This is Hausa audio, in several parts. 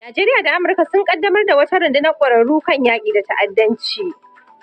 Najeriya da Amurka sun kaddamar da wata rundunar ƙwararru kan yaƙi da ta'addanci.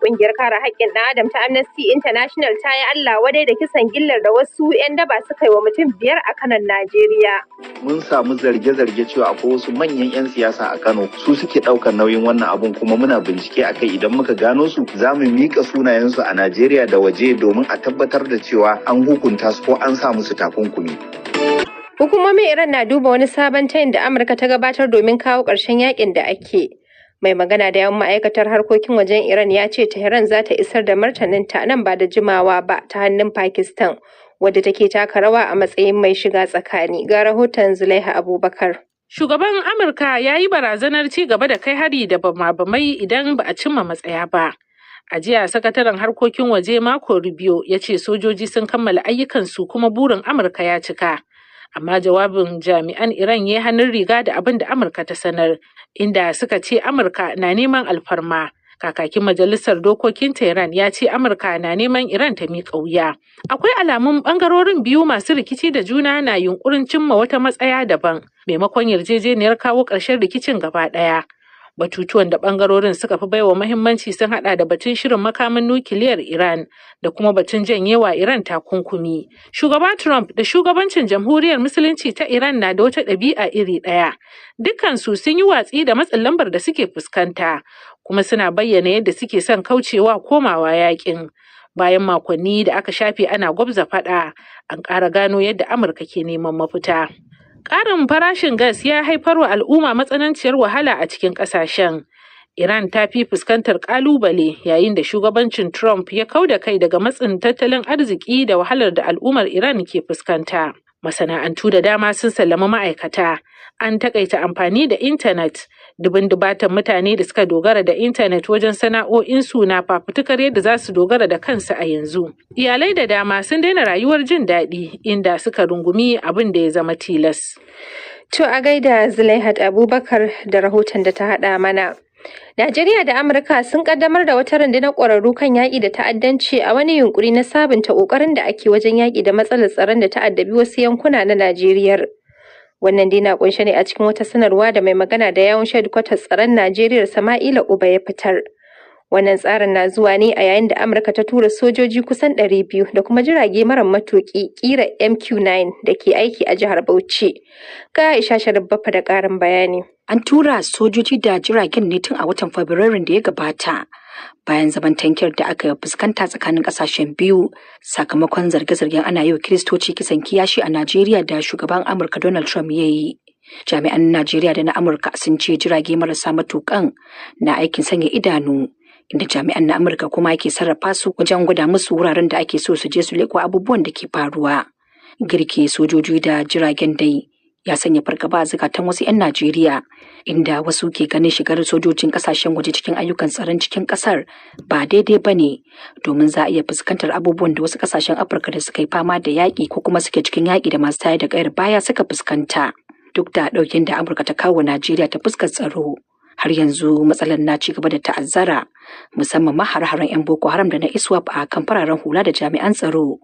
Ƙungiyar kare haƙƙin ɗan Adam ta Amnesty International ta yi Allah wadai da kisan gillar da wasu 'yan daba suka yi wa mutum 5 a Kanon Najeriya. Mun samu zarge-zarge cewa akwai wasu manyan 'yan siyasa a Kano su suke ɗaukar nauyin wannan abun, kuma muna bincike a kai. Idan muka gano su za mu miƙa sunayensu a Najeriya da waje domin a tabbatar da cewa an hukunta su ko an sa musu takunkumi. Hukumomin Iran na duba wani sabon tayin da Amurka ta gabatar domin kawo ƙarshen yakin da ake. Mai magana da yawan ma'aikatar harkokin wajen Iran ya ce Tehran za ta isar da martaninta nan ba da jimawa ba ta hannun Pakistan, wadda take taka rawa a matsayin mai shiga tsakani. Ga rahoton Zulaiha Abubakar. Shugaban Amurka ya yi barazanar ci gaba da kai hari da bama-bamai idan ba a cimma matsaya ba. A jiya, sakataren harkokin waje Marco Rubio ya ce sojoji sun kammala ayyukansu kuma burin Amurka ya cika. Amma jawabin jami'an Iran ya yi hannun riga da abin da Amurka ta sanar, inda suka ce Amurka na neman alfarma. Kakakin Majalisar Dokokin Tehran ya ce Amurka na neman Iran ta miƙa wuya. Akwai alamun ɓangarorin biyu masu rikici da juna na yunƙurin cimma wata matsaya daban, maimakon yarjejeniyar kawo ƙarshen rikicin gaba ɗaya. Batutuwan da ɓangarorin suka fi baiwa muhimmanci sun haɗa da batun shirin makamin nukiliyar Iran da kuma batun janyewa Iran takunkumi. Shugaba Trump da shugabancin Jamhuriyar Musulunci ta Iran na da wata ɗabi'a iri ɗaya. Dukkansu sun yi watsi da matsin lambar da suke fuskanta, kuma suna bayyana yadda suke son kaucewa komawa yakin. Bayan makonni da aka shafe ana gwabza faɗa, an ƙara gano yadda Amurka ke neman mafita. Ƙarin farashin gas ya haifar wa al'umma matsananciyar wahala a cikin ƙasashen. Iran ta fi fuskantar ƙalubale yayin da shugabancin Trump ya kau da kai daga matsin tattalin arziki da wahalar da al'ummar Iran ke fuskanta. Masana'antu da dama sun sallama ma'aikata. An takaita amfani da intanet. Dubun-dubatan mutane da suka dogara da intanet wajen sana'o'insu na fafutukar yadda za su dogara da kansu a yanzu. Iyalai da dama sun daina rayuwar jin daɗi inda suka rungumi abin da ya zama tilas. To a gaida Zulaihat Abubakar da rahoton da ta haɗa mana. Najeriya da Amurka sun kaddamar da wata rundunar ƙwararru kan yaƙi da ta'addanci a wani yunƙuri na sabunta ƙoƙarin da ake wajen yaƙi da matsalar tsaron da ta addabi wasu yankuna na Najeriya. Wannan dai na kunshe ne a cikin wata sanarwa da mai magana da yawun hedkwatar tsaron Najeriya Sama'ila Uba ya fitar. Wannan tsarin na zuwa ne a yayin da Amurka ta tura sojoji kusan 200 da kuma jirage mara matuƙi ƙira MQ-9 da ke aiki a jihar Bauchi. Ga Aisha Sharif Baffa da ƙarin bayani. An tura sojoji da jiragen ne tun a watan Fabrairun da ya gabata, bayan zaman tankiyar da aka fuskanta tsakanin kasashen biyu sakamakon zarge-zargen ana yi wa Kiristoci kisan kiyashi a Najeriya da shugaban Amurka Donald Trump ya yi. Jami'an Najeriya da na Amurka sun ce jirage marasa matukan na aikin sanya idanu, inda jami'an na Amurka kuma ke sarrafa su wajen gwada musu wuraren da ake so su je su leƙo abubuwan da ke faruwa. Girke sojoji da jiragen dai ya sanya fargaba a zukatan wasu 'yan Najeriya, inda wasu ke ganin shigar sojojin kasashen waje cikin ayyukan tsaron cikin kasar ba daidai ba ne, domin za a iya fuskantar abubuwan da wasu kasashen Afirka da suka yi fama da yaƙi ko kuma suke cikin yaƙi da masu tayar da ƙayar baya suka fuskanta. Duk da ɗaukin da Amurka ta kawo Najeriya ta fuskar tsaro, har yanzu matsalar na ci gaba da ta'azzara, musamman ma har-haren 'yan Boko Haram da na ISWAP a kan fararen hula da jami'an tsaro.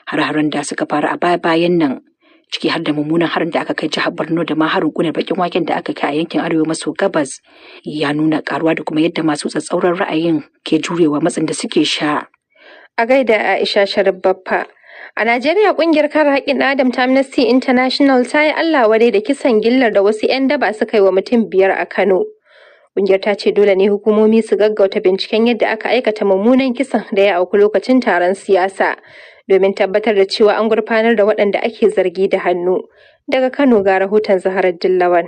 Har-haren da suka faru a baya-bayan nan, ciki har da mummunan harin da aka kai jihar Borno da ma harin kunar bakin waken da aka kai a yankin arewa maso gabas, ya nuna karuwa da kuma yadda masu tsatsauran ra'ayin ke jurewa matsin da suke sha. A gaida Aisha Sharif Baffa. A Najeriya kungiyar kare haƙƙin Adam ta Amnesty International ta yi Allah wadai da kisan gillar da wasu 'yan daba suka yi wa mutum 5 a Kano. Kungiyar ta ce dole ne hukumomi su gaggauta binciken yadda aka aikata mummunan kisan da ya auku lokacin taron siyasa, domin tabbatar da cewa an gurfanar da waɗanda ake zargi da hannu. Daga Kano ga rahoton Zaharar Dillawan.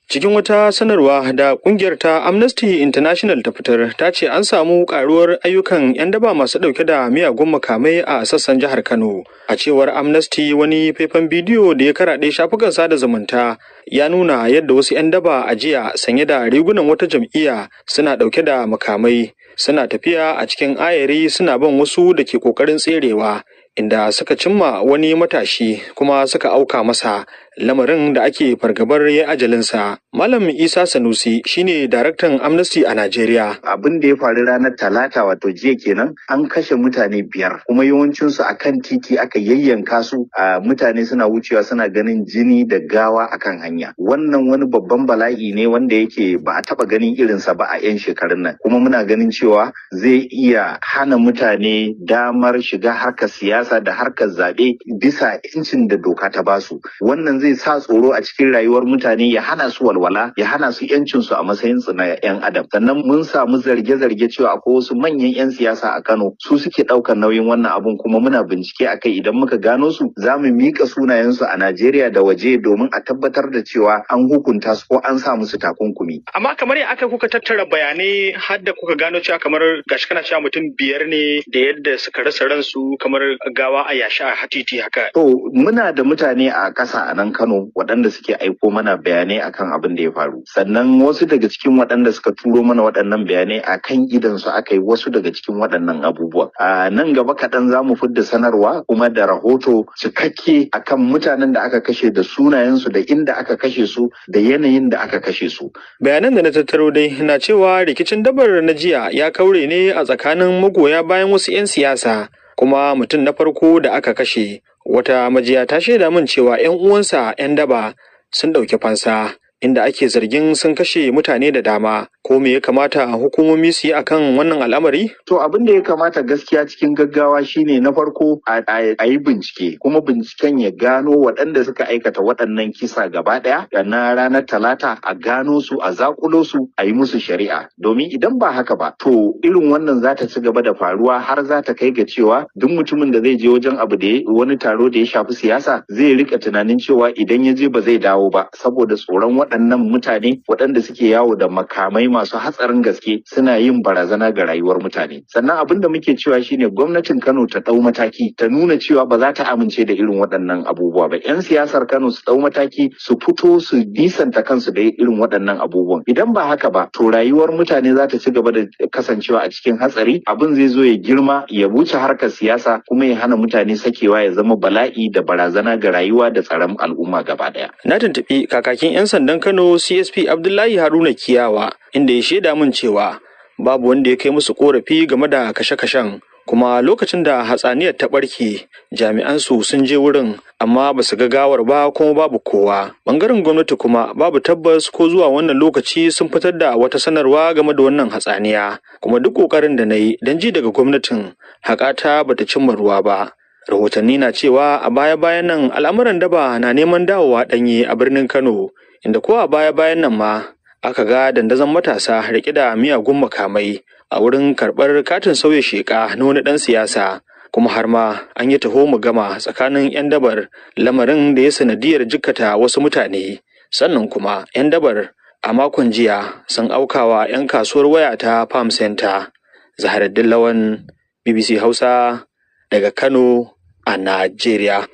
Cikin wata sanarwa da kungiyar ta Amnesty International ta fitar, ta ce an samu karuwar ayyukan 'yan daba masu dauke da miyagun makamai a sassan jihar Kano. A cewar Amnesty, wani faifan bidiyo da ya karaɗe shafukan sada zumunta ya nuna yadda wasu 'yan daba a jiya sanye da rigunan wata jam'iyya suna dauke da makamai, suna tafiya a cikin ayari suna bin wasu da ke kokarin tserewa, inda suka cimma wani matashi kuma suka auka masa, lamarin da ake fargabar ya ajalinsa. Malam Isa Sanusi shine daraktan Amnesty a Najeriya. Abin da ya faru ranar Talata wato jiya kenan an kashe mutane 5 kuma yawancinsu a kan titi aka yayyanka su, a mutane suna wucewa suna ganin jini da gawa akan hanya. Wannan wani babban bala'i ne wanda yake ba a taba ganin irinsa ba a 'yan shekarun nan, kuma muna ganin cewa zai iya hana mutane damar shiga harkar siyasa da harkar zaɓe bisa 'yancin da doka ta basu. Wannan zai sa tsoro a cikin rayuwar mutane, ya hana su walwala, ya hana su 'yancinsu a matsayin su na 'yan adam. Sannan mun samu zarge-zarge cewa akwai wasu manyan 'yan siyasa a Kano su suke ɗaukar nauyin wannan abun, kuma muna bincike akai. Idan muka gano su za mu miƙa sunayensu a Najeriya da waje domin a tabbatar da cewa an hukunta su ko an sa musu takunkumi. Amma kamar ya aka kuka tattara bayanai har da kuka gano cewa kamar gashi kana cewa mutum 5 ne da yadda suka rasa ransu kamar gawa a yashi a hatiti haka. To muna da mutane a ƙasa a nan Kano waɗanda suke aiko mana bayanai akan abin da ya faru. Sannan wasu daga cikin waɗanda suka turo mana waɗannan bayanai a kan idansu aka yi wasu daga cikin waɗannan abubuwa. A nan gaba kaɗan za mu fidda sanarwa kuma da rahoto cikakke akan mutanen da aka kashe da sunayensu da inda aka kashe su da yanayin da aka kashe su. Bayanan da na tattaro dai na cewa rikicin dabar na jiya ya kaure ne a tsakanin magoya bayan wasu 'yan siyasa, kuma mutum na farko da aka kashe, wata majiya ta shaida min cewa 'yan uwansa 'yan daba sun ɗauki fansa, inda ake zargin sun kashe mutane da dama. Ko me ya kamata hukumomi su yi akan wannan al'amari? To abin da ya kamata gaskiya cikin gaggawa shine na farko a yi bincike, kuma binciken ya gano waɗanda suka aikata waɗannan kisa gaba ɗaya da na ranar Talata, a gano su, a zakulo su, a yi musu shari'a. Domin idan ba haka ba, to irin wannan za ta ci gaba da faruwa har za ta kai ga cewa duk mutumin da zai je wajen abu da wani taro da ya shafi siyasa zai rika tunanin cewa idan ya je ba zai dawo ba, saboda tsoron waɗannan mutane waɗanda suke yawo da makamai masu hatsarin gaske suna yin barazana ga rayuwar mutane. Sannan abin da muke cewa shine gwamnatin Kano ta ɗau mataki, ta nuna cewa ba za ta amince da irin waɗannan abubuwa ba. 'Yan siyasar Kano su ɗau mataki, su fito su nisanta kansu da irin waɗannan abubuwan. Idan ba haka ba, to rayuwar mutane za ta ci gaba da kasancewa a cikin hatsari. Abin zai zo ya girma, ya wuce harkar siyasa, kuma ya hana mutane sakewa, ya zama bala'i da barazana ga rayuwa da tsaron al'umma gaba ɗaya. Na tuntuɓi kakakin 'yan sandan Kano CSP Abdullahi Haruna Kiyawa, inda ya shaida min cewa babu wanda ya kai musu korafi game da kashe-kashen, kuma lokacin da hatsaniyar ta ɓarke jami'an su sun je wurin amma ba su ga gawar ba, kuma babu kowa. Bangaren gwamnati kuma babu tabbas ko zuwa wannan lokaci sun fitar da wata sanarwa game da wannan hatsaniya, kuma duk ƙoƙarin da na yi don ji daga gwamnatin haƙata bata cimma ruwa ba. Rahotanni na cewa a baya-bayan nan al'amuran daba na neman dawowa ɗanye a birnin Kano, inda ko a baya-bayan nan ma aka ga dandazon matasa riƙe da miyagun makamai a wurin karɓar katin sauya sheƙa na wani ɗan siyasa, kuma har ma an yi taho mu gama tsakanin 'yan dabar, lamarin da ya sanadiyar jikkata wasu mutane. Sannan kuma 'yan dabar a makon jiya sun aukawa 'yan kasuwar waya ta Farm Center. Zaharaddin Lawan, BBC Hausa daga Kano a Najeriya.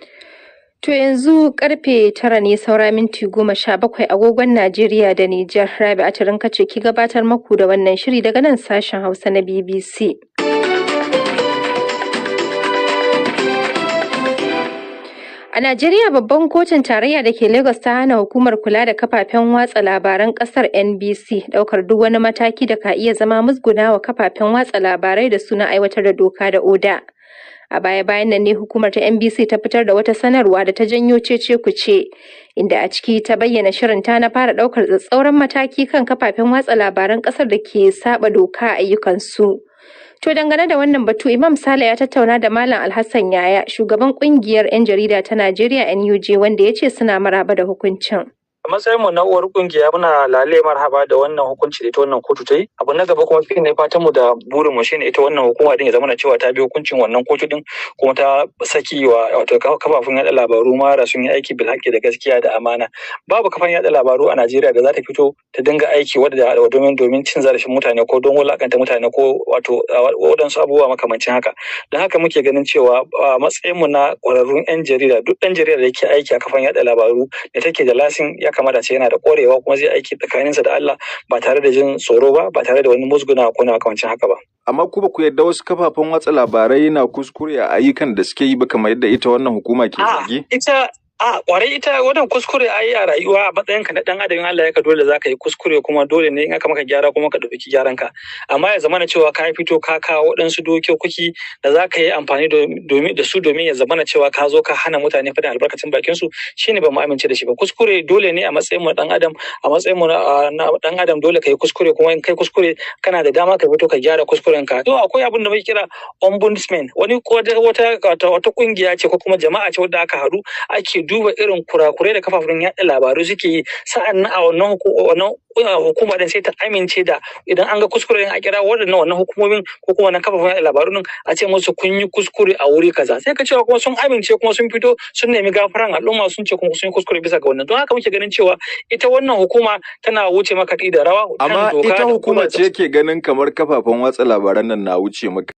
To yanzu karfe 9 ne saura minti 17 agogon Najeriya da Nijar. Rabi'a Turinka ce ki gabatar maku da wannan shiri daga nan sashen Hausa na BBC. A Najeriya, babban kotun tarayya da ke Lagos ta hana hukumar kula da kafafen watsa labaran kasar NBC daukar duk wani mataki da ka iya zama musgunawa kafafen watsa labarai da suna aiwatar da doka da oda. A baya-bayan nan ne hukumar ta NBC ta fitar da wata sanarwa da ta janyo cece-kuce, inda a ciki ta bayyana shirinta na fara ɗaukar tsatsauran mataki kan kafafen watsa labaran ƙasar da ke saba doka a ayyukansu. To dangane da wannan batu, Imam Sale ya tattauna da Malam Alhassan Yaya, shugaban ƙungiyar 'yan jarida ta Najeriya NUJ, wanda ya ce suna maraba da hukuncin. A matsayin mu na uwar kungiya muna lale marhaba da wannan hukunci da ita wannan kotu ta yi. Abu na gaba kuma shine fatan mu da burin mu shine ita wannan hukuma din ya zama cewa ta bi hukuncin wannan kotu din, kuma ta saki wa wato kafafun yada labaru mara sun yi aiki bil haƙƙi da gaskiya da amana. Babu kafan yada labaru a Najeriya da za ta fito ta dinga aiki wadda domin cin zarafin mutane ko don wulakanta mutane ko wato wadansu abubuwa makamancin haka. Don haka muke ganin cewa a matsayin mu na ƙwararrun 'yan jarida, duk ɗan jarida da yake aiki a kafan yada labaru da take da lasin ya kamata ce yana da ƙwarewa kuma zai aiki tsakaninsa da Allah ba tare da jin tsoro ba tare da wani musguna ko na makamancin haka ba. Amma ku ba ku yarda wasu kafafen watsa labarai na kuskure a ayyukan da suke yi ba kamar yadda ita wannan hukuma ke zargi? A kwarai ita wannan kuskure ai a rayuwa a matsayin ka na dan adam Allah ya ka dole zaka yi kuskure kuma dole ne in aka maka gyara kuma ka dauki gyaran ka amma ya zamana cewa ka fito ka kawo waɗansu dokoki da zaka yi amfani da su domin ya zamana cewa ka zo ka hana mutane faɗin albarkacin bakin su shine ba mu amince da shi ba. Kuskure dole ne a matsayin mu dan adam na dan adam dole ka yi kuskure kuma in kai kuskure kana da dama ka fito ka gyara kuskuren ka. To akwai abin da muke kira ombudsman wani wata kungiya ce ko kuma jama'a ce wadda aka haɗu ake duba irin kurakurai da kafafen yaɗa labaru suke yi sa'an nan a wannan hukuma din sai ta amince da idan an ga kuskure a kira wannan hukumomin ko kuma wannan kafafen yaɗa labaru din a ce musu kun yi kuskure a wuri kaza sai ka cewa kuma sun amince kuma sun fito sun nemi gafaran al'umma sun ce kuma sun yi kuskure bisa ga wannan don haka muke ganin cewa ita wannan hukuma tana wuce makaɗi da rawa. Amma ita hukuma ce ke ganin kamar kafafen watsa labaran nan na wuce maka